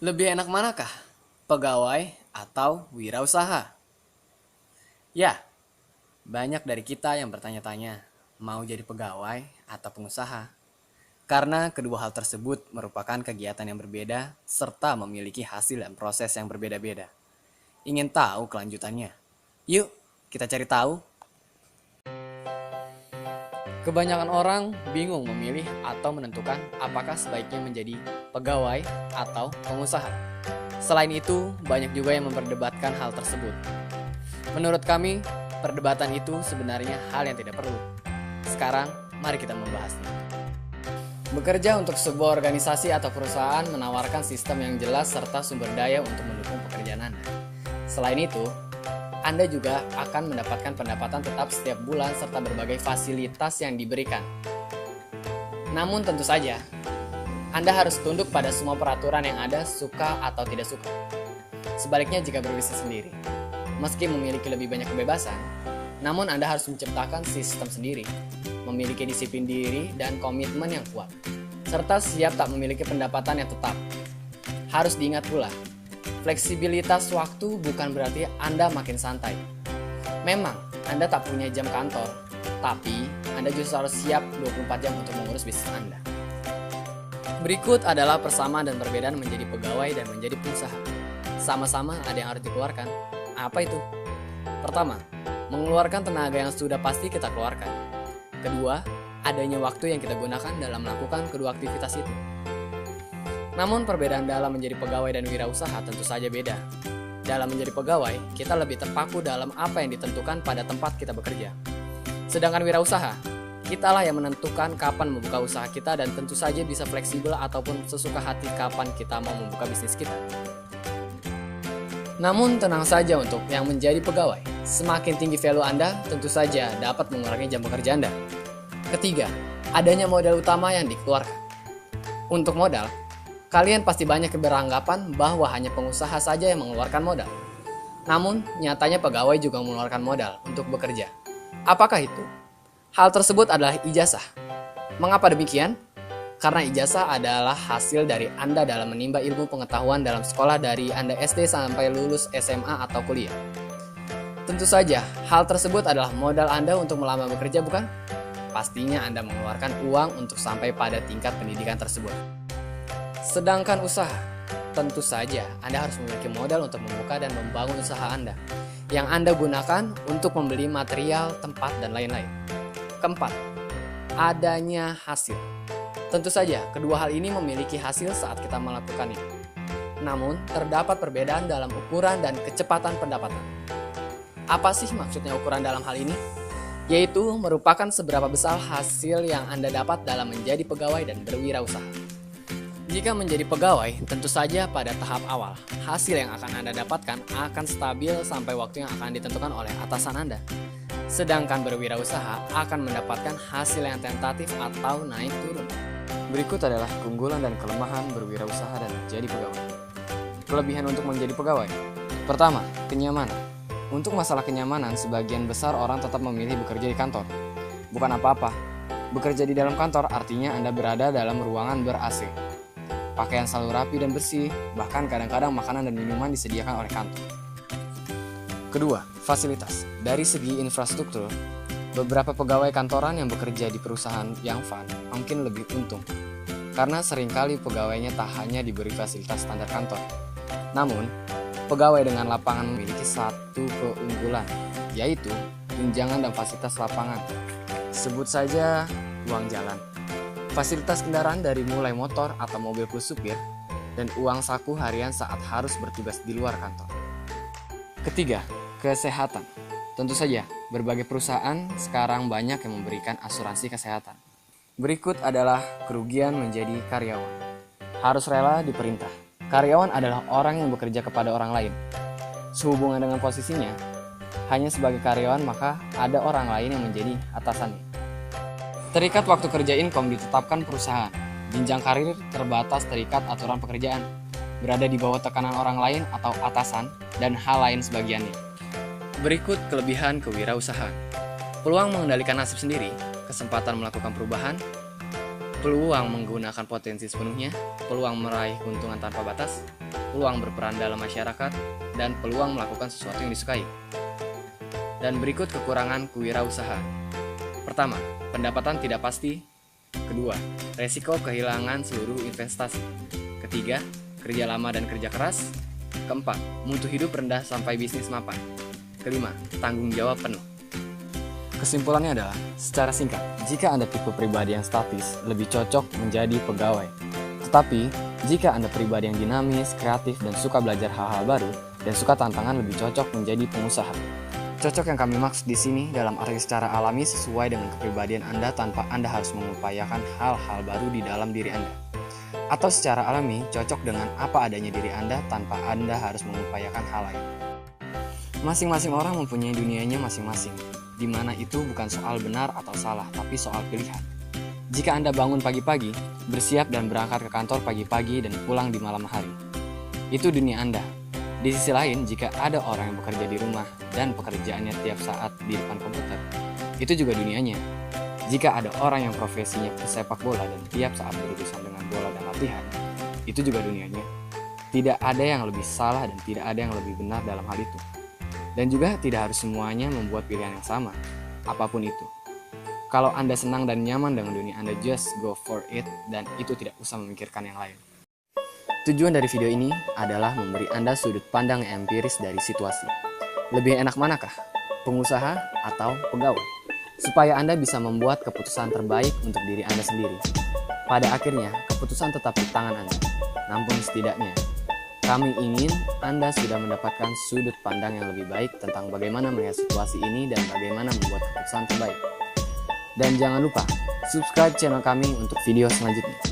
Lebih enak manakah? Pegawai atau wirausaha? Ya, banyak dari kita yang bertanya-tanya, mau jadi pegawai atau pengusaha? Karena kedua hal tersebut merupakan kegiatan yang berbeda serta memiliki hasil dan proses yang berbeda-beda. Ingin tahu kelanjutannya? Yuk, kita cari tahu. Kebanyakan orang bingung memilih atau menentukan apakah sebaiknya menjadi pegawai atau pengusaha. Selain itu, banyak juga yang memperdebatkan hal tersebut. Menurut kami, perdebatan itu sebenarnya hal yang tidak perlu. Sekarang, mari kita membahasnya. Bekerja untuk sebuah organisasi atau perusahaan menawarkan sistem yang jelas serta sumber daya untuk mendukung pekerjaan Anda. Selain itu, Anda juga akan mendapatkan pendapatan tetap setiap bulan serta berbagai fasilitas yang diberikan. Namun tentu saja, Anda harus tunduk pada semua peraturan yang ada, suka atau tidak suka. Sebaliknya jika berbisnis sendiri, meski memiliki lebih banyak kebebasan, namun Anda harus menciptakan sistem sendiri, memiliki disiplin diri dan komitmen yang kuat, serta siap tak memiliki pendapatan yang tetap. Harus diingat pula, fleksibilitas waktu bukan berarti Anda makin santai. Memang, Anda tak punya jam kantor, tapi Anda justru harus siap 24 jam untuk mengurus bisnis Anda. Berikut adalah persamaan dan perbedaan menjadi pegawai dan menjadi pengusaha. Sama-sama ada yang harus dikeluarkan. Apa itu? Pertama, mengeluarkan tenaga yang sudah pasti kita keluarkan. Kedua, adanya waktu yang kita gunakan dalam melakukan kedua aktivitas itu. Namun perbedaan dalam menjadi pegawai dan wirausaha tentu saja beda. Dalam menjadi pegawai, kita lebih terpaku dalam apa yang ditentukan pada tempat kita bekerja. Sedangkan wirausaha, kitalah yang menentukan kapan membuka usaha kita dan tentu saja bisa fleksibel ataupun sesuka hati kapan kita mau membuka bisnis kita. Namun tenang saja untuk yang menjadi pegawai. Semakin tinggi value Anda, tentu saja dapat mengurangi jam bekerja Anda. Ketiga, adanya modal utama yang dikeluarkan. Untuk modal, kalian pasti banyak yang beranggapan bahwa hanya pengusaha saja yang mengeluarkan modal. Namun, nyatanya pegawai juga mengeluarkan modal untuk bekerja. Apakah itu? Hal tersebut adalah ijazah. Mengapa demikian? Karena ijazah adalah hasil dari Anda dalam menimba ilmu pengetahuan dalam sekolah dari Anda SD sampai lulus SMA atau kuliah. Tentu saja, hal tersebut adalah modal Anda untuk melamar bekerja, bukan? Pastinya Anda mengeluarkan uang untuk sampai pada tingkat pendidikan tersebut. Sedangkan usaha, tentu saja Anda harus memiliki modal untuk membuka dan membangun usaha Anda, yang Anda gunakan untuk membeli material, tempat, dan lain-lain. Keempat, adanya hasil. Tentu saja, kedua hal ini memiliki hasil saat kita melakukannya. Namun, terdapat perbedaan dalam ukuran dan kecepatan pendapatan. Apa sih maksudnya ukuran dalam hal ini? Yaitu merupakan seberapa besar hasil yang Anda dapat dalam menjadi pegawai dan berwirausaha. Jika menjadi pegawai, tentu saja pada tahap awal, hasil yang akan Anda dapatkan akan stabil sampai waktu yang akan ditentukan oleh atasan Anda. Sedangkan berwirausaha akan mendapatkan hasil yang tentatif atau naik turun. Berikut adalah keunggulan dan kelemahan berwirausaha dan menjadi pegawai. Kelebihan untuk menjadi pegawai. Pertama, kenyamanan. Untuk masalah kenyamanan, sebagian besar orang tetap memilih bekerja di kantor. Bukan apa-apa, bekerja di dalam kantor artinya Anda berada dalam ruangan ber-AC. Pakaian selalu rapi dan bersih, bahkan kadang-kadang makanan dan minuman disediakan oleh kantor. Kedua, fasilitas. Dari segi infrastruktur, beberapa pegawai kantoran yang bekerja di perusahaan yang fun mungkin lebih untung, karena seringkali pegawainya tak hanya diberi fasilitas standar kantor. Namun, pegawai dengan lapangan memiliki satu keunggulan, yaitu tunjangan dan fasilitas lapangan. Sebut saja uang jalan, fasilitas kendaraan dari mulai motor atau mobil plus supir, dan uang saku harian saat harus bertugas di luar kantor. Ketiga, kesehatan. Tentu saja, berbagai perusahaan sekarang banyak yang memberikan asuransi kesehatan. Berikut adalah kerugian menjadi karyawan. Harus rela diperintah. Karyawan adalah orang yang bekerja kepada orang lain. Sehubungan dengan posisinya, hanya sebagai karyawan maka ada orang lain yang menjadi atasannya. Terikat waktu kerja income ditetapkan perusahaan. Jenjang karir terbatas terikat aturan pekerjaan. Berada di bawah tekanan orang lain atau atasan dan hal lain sebagiannya. Berikut kelebihan kewirausahaan. Peluang mengendalikan nasib sendiri, kesempatan melakukan perubahan, peluang menggunakan potensi sepenuhnya, peluang meraih keuntungan tanpa batas, peluang berperan dalam masyarakat, dan peluang melakukan sesuatu yang disukai. Dan berikut kekurangan kewirausahaan. Pertama, pendapatan tidak pasti. Kedua, resiko kehilangan seluruh investasi. Ketiga, kerja lama dan kerja keras. Keempat, mutu hidup rendah sampai bisnis mapan. Kelima, tanggung jawab penuh. Kesimpulannya adalah, secara singkat, jika Anda tipe pribadi yang statis, lebih cocok menjadi pegawai. Tetapi, jika Anda pribadi yang dinamis, kreatif, dan suka belajar hal-hal baru, dan suka tantangan, lebih cocok menjadi pengusaha. Cocok yang kami maksud di sini dalam arti secara alami sesuai dengan kepribadian Anda tanpa Anda harus mengupayakan hal-hal baru di dalam diri Anda. Atau secara alami, cocok dengan apa adanya diri Anda tanpa Anda harus mengupayakan hal lain. Masing-masing orang mempunyai dunianya masing-masing, di mana itu bukan soal benar atau salah, tapi soal pilihan. Jika Anda bangun pagi-pagi, bersiap dan berangkat ke kantor pagi-pagi dan pulang di malam hari, itu dunia Anda. Di sisi lain, jika ada orang yang bekerja di rumah dan pekerjaannya tiap saat di depan komputer, itu juga dunianya. Jika ada orang yang profesinya pesepak bola dan tiap saat berurusan dengan bola dan latihan, itu juga dunianya. Tidak ada yang lebih salah dan tidak ada yang lebih benar dalam hal itu. Dan juga tidak harus semuanya membuat pilihan yang sama, apapun itu. Kalau Anda senang dan nyaman dengan dunia Anda, just go for it, dan itu tidak usah memikirkan yang lain. Tujuan dari video ini adalah memberi Anda sudut pandang yang empiris dari situasi. Lebih enak manakah? Pengusaha atau pegawai? Supaya Anda bisa membuat keputusan terbaik untuk diri Anda sendiri. Pada akhirnya, keputusan tetap di tangan Anda. Namun setidaknya, kami ingin Anda sudah mendapatkan sudut pandang yang lebih baik tentang bagaimana melihat situasi ini dan bagaimana membuat keputusan terbaik. Dan jangan lupa, subscribe channel kami untuk video selanjutnya.